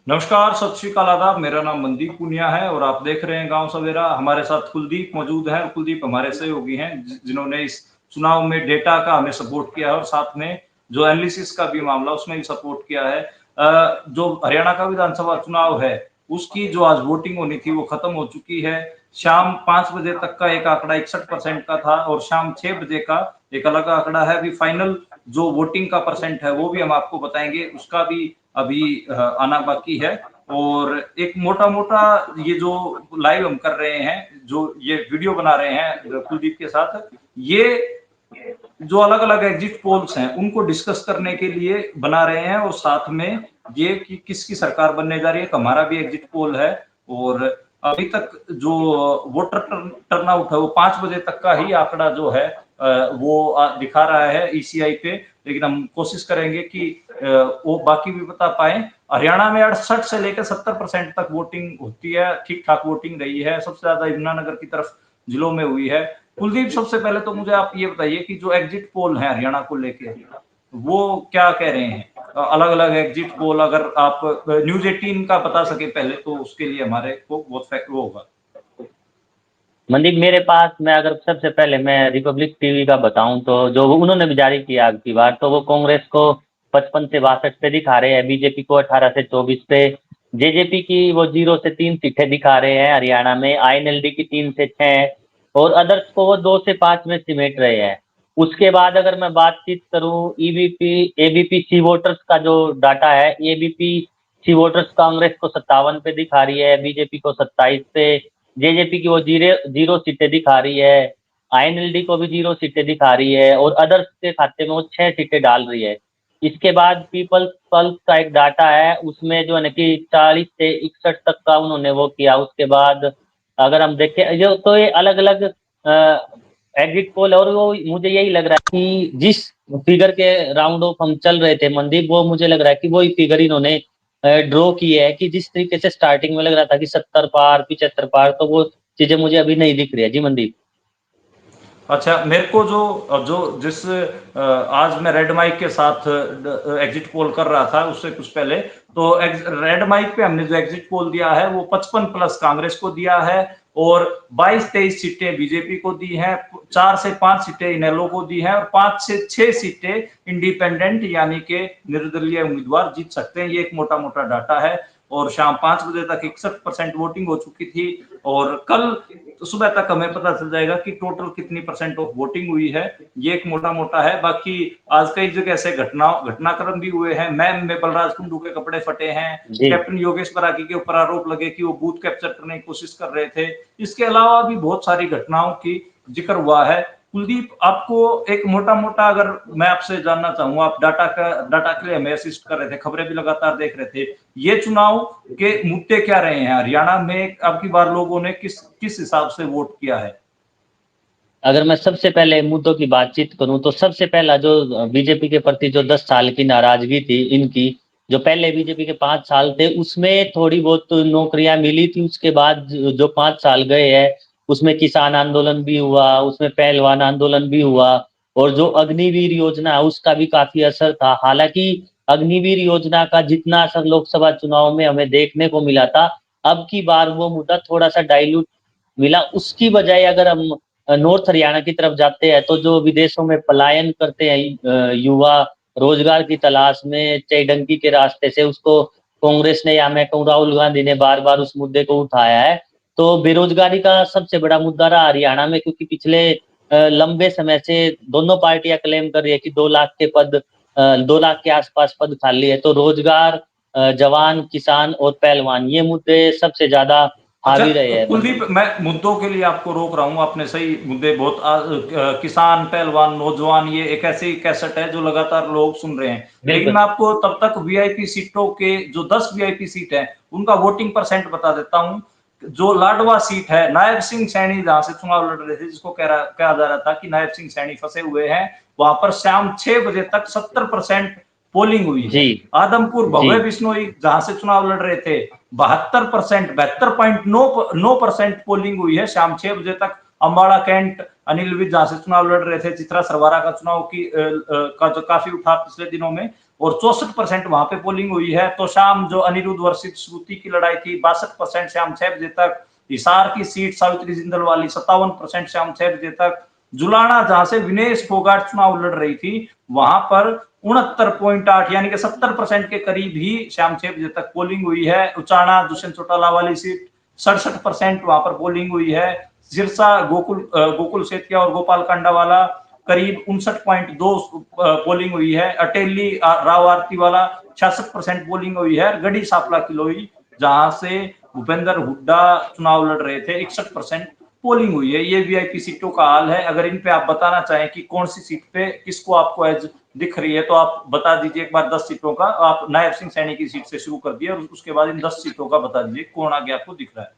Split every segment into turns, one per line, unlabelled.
नमस्कार, सत श्री अकाल, आदाब। मेरा नाम मनदीप पुनिया है और आप देख रहे हैं गाँव सवेरा। हमारे साथ कुलदीप मौजूद हैं। कुलदीप हमारे सहयोगी हैं जिन्होंने इस चुनाव में डेटा का हमें सपोर्ट किया है और साथ में जो एनालिसिस का भी मामला उसमें भी सपोर्ट किया है। जो हरियाणा का विधानसभा चुनाव है उसकी जो आज वोटिंग होनी थी वो खत्म हो चुकी है। शाम 5 बजे तक का एक आंकड़ा 61% का था और शाम 6 बजे का एक अलग आंकड़ा है। अभी फाइनल जो वोटिंग का परसेंट है वो भी हम आपको बताएंगे, उसका भी अभी आना बाकी है। और एक मोटा-मोटा ये जो लाइव हम कर रहे हैं, जो ये वीडियो बना रहे हैं कुलदीप के साथ, ये जो अलग-अलग एग्जिट पोल्स हैं उनको डिस्कस करने के लिए बना रहे हैं और साथ में ये कि किसकी सरकार बनने जा रही है। हमारा भी एग्जिट पोल है और अभी तक जो वोटर टर्नआउट है वो 5 बजे तक का ही आंकड़ा जो है वो दिखा रहा है ईसीआई पे, लेकिन हम कोशिश करेंगे कि वो बाकी भी बता पाए। हरियाणा में 68 से लेकर 70% तक वोटिंग होती है, ठीक-ठाक वोटिंग रही है। सबसे ज्यादा यमुनानगर की तरफ जिलों में हुई है। कुलदीप, सबसे पहले तो मुझे आप ये बताइए कि जो एग्जिट पोल है हरियाणा को लेके, वो क्या कह रहे हैं? अलग-अलग एग्जिट पोल अगर आप न्यूज़ 18 का बता सके पहले तो उसके लिए हमारे को बहुत वो होगा।
मनदीप, मेरे पास मैं अगर सबसे पहले मैं रिपब्लिक टीवी का बताऊं तो जो उन्होंने भी जारी किया अब की बार, तो वो कांग्रेस को 55 से 62 पे दिखा रहे हैं, बीजेपी को 18 से 24 पे, जेजेपी की वो 0 से 3 सीटें दिखा रहे हैं हरियाणा में, आईएनएलडी की 3 से 6 और अदर्स को वो 2 से 5 में सिमेट रहे हैं। उसके बाद अगर मैं बातचीत करूं ईवीपी एबीपी सी वोटर्स का जो डाटा है, एबीपी सी वोटर्स कांग्रेस को 57 पे दिखा रही है, बीजेपी को 27 पे, जेजेपी की वो जीरो सीटें दिखा रही है, आईएनएलडी को भी 0 सीटें दिखा रही है और अदर्स के खाते में वो 6 सीटें डाल रही है। इसके बाद पीपल्स पल्स का एक डाटा है, उसमें जो है ना कि 40 से 61 तक का उन्होंने वो किया। उसके बाद अगर हम देखें जो, तो ये अलग अलग एग्जिट पोल, और वो मुझे यही लग रहा है कि जिस फिगर के राउंड ऑफ हम चल रहे थे मनदीप, वो मुझे लग रहा है कि वही फिगर इन्होंने ड्रॉ की है कि जिस तरीके से स्टार्टिंग में लग रहा था कि 70 पार 75 पार, तो वो चीजें मुझे अभी नहीं दिख रही है जी मनदीप।
अच्छा, मेरे को जो जो जिस आज मैं रेड माइक के साथ एग्जिट पोल कर रहा था उससे कुछ पहले, तो रेड माइक पे हमने जो एग्जिट पोल दिया है वो 55 प्लस कांग्रेस को दिया है और 22-23 सीटें बीजेपी को दी हैं, 4 से 5 सीटें इनेलो को दी हैं और 5 से 6 सीटें इंडिपेंडेंट यानी कि निर्दलीय उम्मीदवार जीत सकते हैं। ये एक मोटा मोटा डाटा है और शाम 5 बजे तक 61% वोटिंग हो चुकी थी और कल सुबह तक हमें पता चल जाएगा कि टोटल कितनी परसेंट ऑफ वोटिंग हुई है। ये एक मोटा मोटा है। बाकी आज कई जगह से घटनाक्रम भी हुए हैं। मैम में बलराज कुंडू के कपड़े फटे हैं।
जी
कैप्टन योगेश बराकी के ऊपर आरोप लगे कि वो बूथ कैप्चर करने की कोशिश कर रहे थे। इसके अलावा भी बहुत सारी घटनाओं की जिक्र हुआ है। कुलदीप, आपको एक मोटा मोटा अगर मैं आपसे जानना चाहूंगा, आप डाटा के लिए हमें असिस्ट कर रहे थे, खबरें भी लगातार देख रहे थे, ये चुनाव के मुद्दे क्या रहे हैं हरियाणा में? अब की बार लोगों ने किस किस हिसाब से वोट किया है?
अगर मैं सबसे पहले मुद्दों की बातचीत करूं तो सबसे पहला जो बीजेपी के प्रति जो 10 साल की नाराजगी थी इनकी, जो पहले बीजेपी के 5 साल थे उसमें थोड़ी बहुत नौकरियां मिली थी, उसके बाद जो 5 साल गए हैं उसमें किसान आंदोलन भी हुआ, उसमें पहलवान आंदोलन भी हुआ और जो अग्निवीर योजना है उसका भी काफी असर था। हालांकि अग्निवीर योजना का जितना असर लोकसभा चुनाव में हमें देखने को मिला था, अब की बार वो मुद्दा थोड़ा सा डाइल्यूट मिला। उसकी बजाय अगर हम नॉर्थ हरियाणा की तरफ जाते हैं तो जो विदेशों में पलायन करते हैं युवा रोजगार की तलाश में चैडंकी के रास्ते से, उसको कांग्रेस ने या मैं कहूँ राहुल गांधी ने बार बार उस मुद्दे को उठाया है। तो बेरोजगारी का सबसे बड़ा मुद्दा रहा हरियाणा में, क्योंकि पिछले लंबे समय से दोनों पार्टियां क्लेम कर रही है कि 2 लाख के पद 2 लाख के आसपास पद खाली है। तो रोजगार, जवान, किसान और पहलवान, ये मुद्दे सबसे ज्यादा
अच्छा
हावी रहे हैं
कुलदीप,
मनदीप।
मैं मुद्दों के लिए आपको रोक रहा हूं। आपने सही मुद्दे बहुत किसान, पहलवान, नौजवान, ये एक ऐसी कैसेट है जो लगातार लोग सुन रहे हैं। लेकिन
बिल्कुल।
मैं आपको तब तक वीआईपी सीटों के जो 10 वीआईपी सीट है उनका वोटिंग परसेंट बता देता हूं। जो लाडवा सीट है, नायब सिंह सैनी जहां से चुनाव लड़ रहे थे, जिसको कहा जा रहा था कि नायब सिंह सैनी फंसे हुए हैं, वहां पर शाम 6 बजे तक 70% पोलिंग हुई
जी
है। आदमपुर
जी
भव्य बिश्नोई जहां से चुनाव लड़ रहे थे, 72.9% पोलिंग हुई है शाम 6 बजे तक। अम्बाड़ा कैंट अनिल विज जहां से चुनाव लड़ रहे थे, चित्रा सरवारा का चुनाव का जो काफी उठा पिछले दिनों में, और 64% वहां पे पोलिंग हुई है। तो शाम जो अनिरुद्ध वर्सेस श्रुति की लड़ाई थी 62% शाम 6 बजे तक। हिसार की सीट सावित्री जिंदल वाली 57% शाम 6 बजे तक। जुलाना जहां से विनेश फोगाट चुनाव लड़ रही थी वहां पर 69.8 यानी कि 70% के करीब ही शाम 6 बजे तक पोलिंग हुई है। उचाना दुष्यंत चौटाला वाली सीट 67% वहां पर पोलिंग हुई है। सिरसा गोकुल सेतिया और गोपाल कांडा वाला करीब 59.2 पोलिंग हुई है। अटेली राव आरती वाला 66% पोलिंग हुई है। गढ़ी सापला किलोई जहां से भूपेंद्र हुड्डा चुनाव लड़ रहे थे 61% पोलिंग हुई है। ये वीआईपी सीटों का हाल है। अगर इन पे आप बताना चाहें कि कौन सी सीट पे किसको आपको एज दिख रही है तो आप बता दीजिए एक बार 10 सीटों का। आप नायब सिंह सैनी की सीट से शुरू कर दिए और उसके बाद इन 10 सीटों का बता दीजिए कौन आगे आपको दिख रहा है।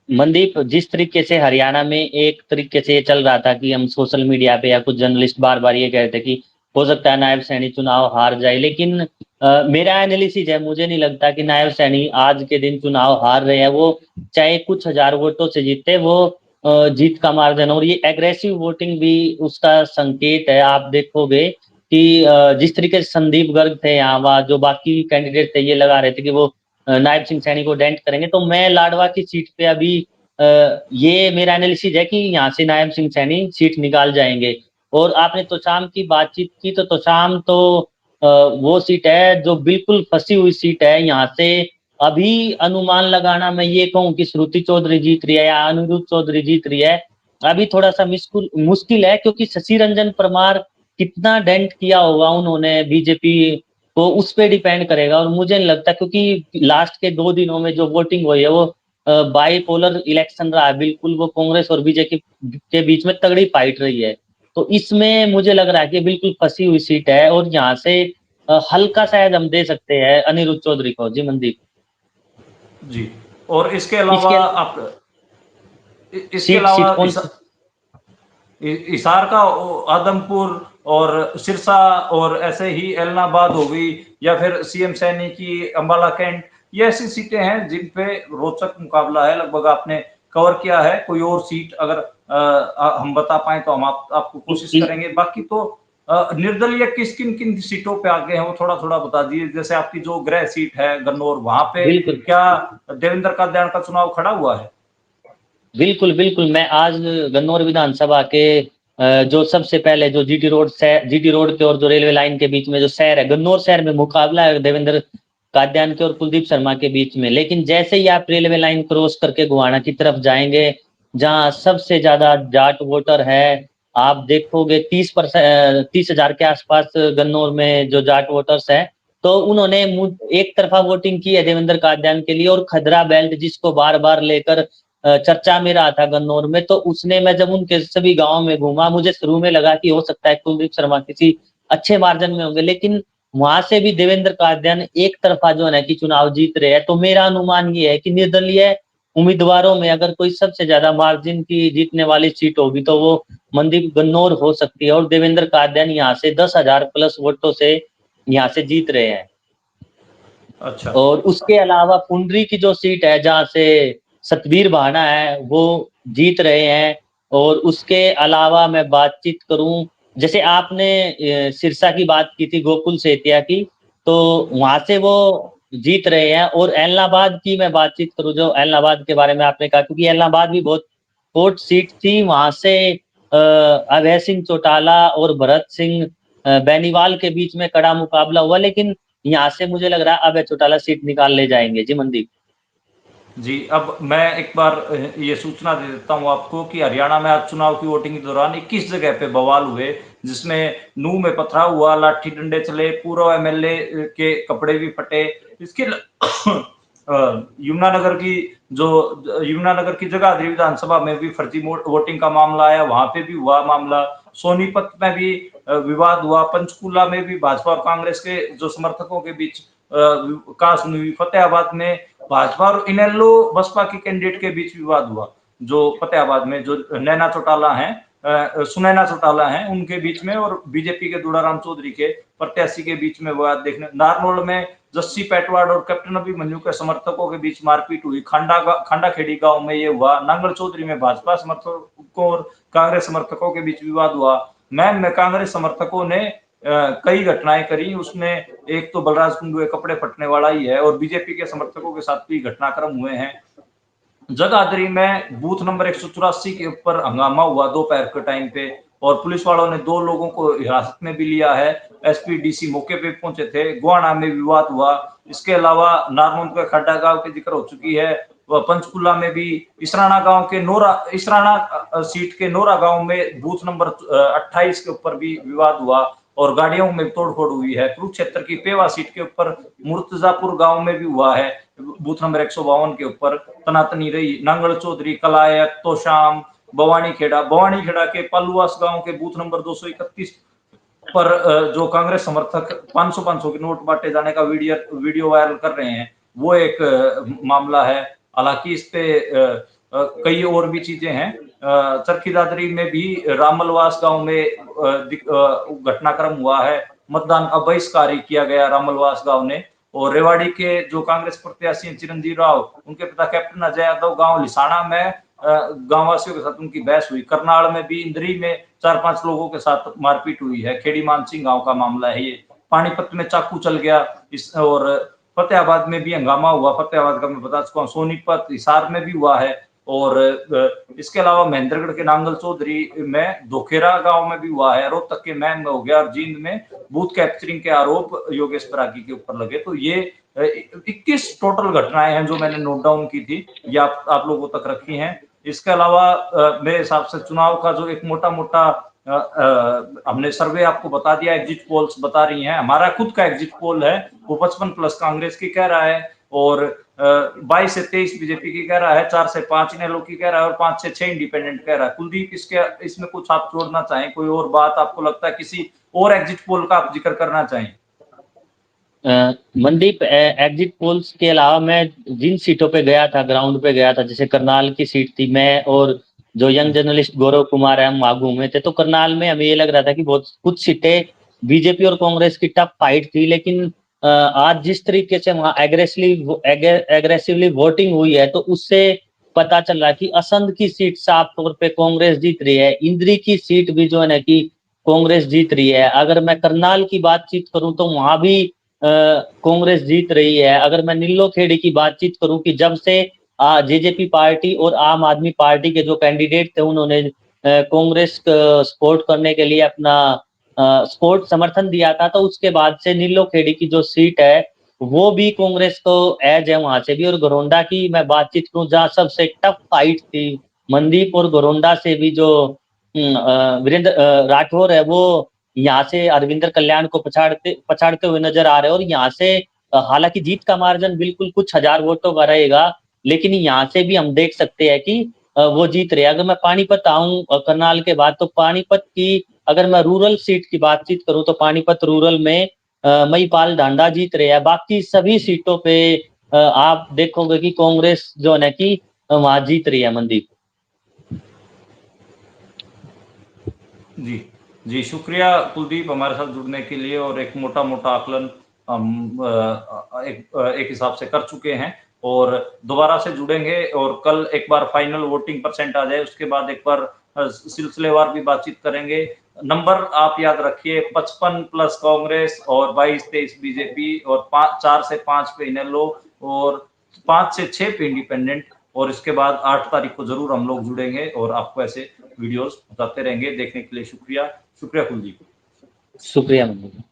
मनदीप, जिस तरीके से हरियाणा में एक तरीके से ये चल रहा था कि हम सोशल मीडिया पे या कुछ जर्नलिस्ट बार बार ये कह रहे थे कि हो सकता है नायब सैनी चुनाव हार जाए, लेकिन मेरा एनालिसिस है, मुझे नहीं लगता कि नायब सैनी आज के दिन चुनाव हार रहे हैं। वो चाहे कुछ हजार वोटों से जीते, वो जीत का मार्जिन, और ये एग्रेसिव वोटिंग भी उसका संकेत है। आप देखोगे कि जिस तरीके से संदीप गर्ग थे यहाँ वहाँ, जो बाकी कैंडिडेट थे ये लगा रहे थे कि वो नायब सिंह सैनी को डेंट करेंगे, तो मैं लाडवा की सीट पे अभी ये मेरा एनालिसिस है कि यहाँ से नायब सिंह सैनी सीट निकाल जाएंगे। और आपने तोशाम की बातचीत की, तो तोशाम तो वो सीट है जो बिल्कुल फंसी हुई सीट है। यहाँ से अभी अनुमान लगाना, मैं ये कहूँ कि श्रुति चौधरी जीत रही है या अनिरुद्ध चौधरी जीत रही है, अभी थोड़ा सा मुश्किल है, क्योंकि शशि रंजन परमार कितना डेंट किया होगा उन्होंने बीजेपी को, उस पर डिपेंड करेगा। और मुझे नहीं लगता, क्योंकि लास्ट के 2 दिनों में जो वोटिंग हुई है वो बाईपोलर इलेक्शन रहा है बिल्कुल, वो कांग्रेस और बीजेपी के बीच में तगड़ी फाइट रही है। तो इसमें मुझे लग रहा है कि बिल्कुल फंसी हुई सीट है, और यहाँ से हल्का शायद हम दे सकते हैं अनिरुद्ध चौधरी को। जी मनदीप।
जी। और इसके अलावा
इसके अलावा
आप इसके
सीट
अलावा
सीट कौन सी?
हिसार का आदमपुर और सिरसा और ऐसे ही एलनाबाद हो गई या फिर सीएम सैनी की अंबाला कैंट, ये ऐसी सीटें हैं जिन पे रोचक मुकाबला है। लगभग आपने कवर किया है। कोई और सीट अगर हम बता पाए तो हम आपको कोशिश
इस,
करेंगे। बाकी तो निर्दलीय किस किन किन सीटों पे आगे हैं वो थोड़ा थोड़ा बता दीजिए। जैसे आपकी जो गृह सीट है गन्नौर, वहां पे
बिल्कुल
क्या देवेंद्र कादयान का चुनाव खड़ा हुआ है?
बिल्कुल बिल्कुल, मैं आज गन्नौर विधानसभा के जो सबसे पहले जो जीटी रोड के और जो रेलवे लाइन के बीच में जो शहर है गन्नौर शहर में, मुकाबला है देवेंद्र कादयान के और कुलदीप शर्मा के बीच में। लेकिन जैसे ही आप रेलवे लाइन क्रॉस करके गोहाना की तरफ जाएंगे, जहां सबसे ज्यादा जाट वोटर है, आप देखोगे 30,000 के आसपास गन्नौर में जो जाट वोटर्स है, तो उन्होंने एक तरफा वोटिंग की है देवेंद्र कादयान के लिए। और खदरा बेल्ट जिसको बार बार लेकर चर्चा में रहा था गन्नौर में, तो उसने, मैं जब उनके सभी गांव में घूमा, मुझे शुरू में लगा कि हो सकता है कुलदीप शर्मा किसी अच्छे मार्जिन में होंगे, लेकिन वहां से भी देवेंद्र कादयान एक तरफा जो है कि चुनाव जीत रहे हैं। तो मेरा अनुमान ये है कि निर्दलीय उम्मीदवारों में अगर कोई सबसे ज्यादा मार्जिन की जीतने वाली सीट होगी तो वो मनदीप गन्नौर हो सकती है, और देवेंद्र कादयान यहाँ से 10,000 प्लस वोटों से यहाँ से जीत रहे हैं।
अच्छा।
और उसके अलावा पुंडरी की जो सीट है जहाँ से सतबीर भाना है, वो जीत रहे हैं। और उसके अलावा मैं बातचीत करूं, जैसे आपने सिरसा की बात की थी गोकुल सेतिया की, तो वहां से वो जीत रहे हैं। और एलनाबाद की मैं बातचीत करूं, जो एलनाबाद के बारे में आपने कहा, क्योंकि एलनाबाद भी बहुत कोर्ट सीट थी, वहां से अभय सिंह चौटाला और भरत सिंह बेनीवाल के बीच में कड़ा मुकाबला हुआ, लेकिन यहाँ से मुझे लग रहा है अभय चौटाला सीट निकाल ले जाएंगे। जी मनदीप।
जी, अब मैं एक बार ये सूचना दे देता हूँ आपको कि हरियाणा में आज चुनाव की वोटिंग के दौरान 21 जगह पे बवाल हुए, जिसमें नूह में पथराव हुआ, लाठी डंडे चले, पूर्व एमएलए के कपड़े भी फटे। इसके यमुनानगर की जगाधरी विधानसभा में भी फर्जी वोटिंग का मामला आया, वहां पे भी हुआ मामला। सोनीपत में भी विवाद हुआ। पंचकूला में भी भाजपा और कांग्रेस के जो समर्थकों के बीच कास हुई। फतेहाबाद में भाजपा और इनेलो बसपा के कैंडिडेट के बीच विवाद हुआ। जो फतेहाबाद में जो सुनैना चौटाला हैं उनके बीच में, और बीजेपी के दुड़ाराम चौधरी के प्रत्याशी के बीच में विवाद देखने। नारनौल में जस्सी पेटवाड़ और कैप्टन अभिमन्यु के समर्थकों के बीच मारपीट हुई। खांडा खेड़ी गांव में ये हुआ। नांगल चौधरी में भाजपा समर्थकों और कांग्रेस समर्थकों के बीच विवाद हुआ। मैन में कांग्रेस समर्थकों ने कई घटनाएं करी, उसमें एक तो बलराज कुंडू कपड़े फटने वाला ही है, और बीजेपी के समर्थकों के साथ भी घटनाक्रम हुए हैं। जगाधरी में बूथ नंबर 184 के ऊपर हंगामा हुआ दोपहर के टाइम पे, और पुलिस वालों ने 2 लोगों को हिरासत में भी लिया है। एसपी डीसी मौके पे पहुंचे थे। गोहाना में विवाद हुआ। इसके अलावा नारनौंद के खड्डा गांव की जिक्र हो चुकी है। वह पंचकुला में भी इसराना गांव के इसराना सीट के नोरा गांव में बूथ नंबर 28 के ऊपर भी विवाद हुआ और गाड़ियों में तोड़फोड़ हुई है। कुरुक्षेत्र की पेवा सीट के ऊपर मुर्तजापुर गांव में भी हुआ है, बूथ नंबर 152 के ऊपर तनातनी रही। नांगल चौधरी, कलायत, तोशाम, भवानी खेड़ा के पालुआस गांव के बूथ नंबर 231 पर जो कांग्रेस समर्थक 500 के नोट बांटे जाने का वीडियो वायरल कर रहे हैं, वो एक मामला है। हालांकि इस पे कई और भी चीजें हैं। चरखी दादरी में भी रामलवास गांव में घटनाक्रम हुआ है। मतदान का बहिष्कार किया गया रामलवास गांव ने। और रेवाड़ी के जो कांग्रेस प्रत्याशी हैं चिरंजीव राव, उनके पिता कैप्टन अजय यादव गांव लिसाना में गांव वासियों के साथ उनकी बहस हुई। करनाल में भी इंद्री में 4-5 लोगों के साथ मारपीट हुई है। खेड़ी मानसिंह गांव का मामला है ये। पानीपत में चाकू चल गया। और फतेहाबाद में भी हंगामा हुआ। फतेहाबाद का मैं बता चुका हूँ। सोनीपत, हिसार में भी हुआ है। और इसके अलावा महेंद्रगढ़ के नांगल चौधरी में धोखेरा गांव में भी हुआ है। रोहतक के मैन में हो गया, और जींद में बूथ कैप्चरिंग के आरोप योगेश बरागी के ऊपर लगे। तो ये 21 टोटल घटनाएं हैं जो मैंने नोट डाउन की थी, ये आप लोगों तक रखी हैं। इसके अलावा मेरे हिसाब से चुनाव का जो एक मोटा मोटा हमने सर्वे आपको बता दिया, एग्जिट पोल्स बता रही हैं। हमारा खुद का एग्जिट पोल है, वो 55+ कांग्रेस की कह रहा है, और 22 से 23 बीजेपी की कह रहा है, 4 से 5 इनेलो की कह रहा है, और 5 से 6 इंडिपेंडेंट कह रहा है। कुलदीप इसमें कुछ आप जोड़ना चाहें, कोई और बात आपको लगता है, किसी और एग्जिट पोल का आप जिक्र करना चाहें?
मनदीप, एग्जिट पोल्स के अलावा मैं जिन सीटों पे गया था, ग्राउंड पे गया था, जैसे करनाल की सीट थी, मैं और जो यंग जर्नलिस्ट गौरव कुमार है, हम वहां घूमे थे। तो करनाल में हमें ये लग रहा था कि बहुत कुछ सीटें बीजेपी और कांग्रेस की टफ फाइट थी, लेकिन आज जिस तरीके से वहां एग्रेसिवली वोटिंग हुई है, तो उससे पता चल रहा है कि असंध की सीट साफ तौर पे कांग्रेस जीत रही है। इंद्री की सीट भी जो है ना कि कांग्रेस जीत रही है। अगर मैं करनाल की बातचीत करूं तो वहां भी कांग्रेस जीत रही है। अगर मैं नीलो खेड़ी की बातचीत करूं कि जब से जेजेपी पार्टी और आम आदमी पार्टी के जो कैंडिडेट थे, उन्होंने कांग्रेस सपोर्ट करने के लिए अपना सपोर्ट समर्थन दिया था, तो उसके बाद से नीलो खेड़ी की जो सीट है वो भी कांग्रेस को एज है वहां से भी। और घरोंडा की मैं बातचीत करूं, जहां सबसे टफ फाइट थी मनदीप, और घरोंडा से भी जो वीरेंद्र राठौर है, वो यहाँ से अरविंदर कल्याण को पछाड़ते हुए नजर आ रहे हैं। और यहाँ से हालांकि जीत का मार्जिन बिल्कुल कुछ हजार वोटों का रहेगा, लेकिन यहाँ से भी हम देख सकते हैं कि वो जीत रहे हैं। अगर मैं पानीपत आऊं करनाल के बाद, तो पानीपत की अगर मैं रूरल सीट की बातचीत करूं, तो पानीपत रूरल में महीपाल ढांडा जीत रहे हैं। बाकी सभी सीटों पे आप देखोगे कि कांग्रेस जो है कि वहां जीत रही है मनदीप।
जी जी, शुक्रिया कुलदीप हमारे साथ जुड़ने के लिए। और एक मोटा मोटा आकलन हम एक हिसाब से कर चुके हैं, और दोबारा से जुड़ेंगे, और कल एक बार फाइनल वोटिंग परसेंट आ जाए, उसके बाद एक बार सिलसिलेवार भी बातचीत करेंगे। नंबर आप याद रखिए, 55+ कांग्रेस और 22-23 बीजेपी, और 4 से 5 पे इनेलो, और 5 से 6 पे इंडिपेंडेंट। और इसके बाद 8 तारीख को जरूर हम लोग जुड़ेंगे और आपको ऐसे वीडियोस बताते रहेंगे। देखने के लिए शुक्रिया। शुक्रिया कुलदीप।
शुक्रिया मनदीप।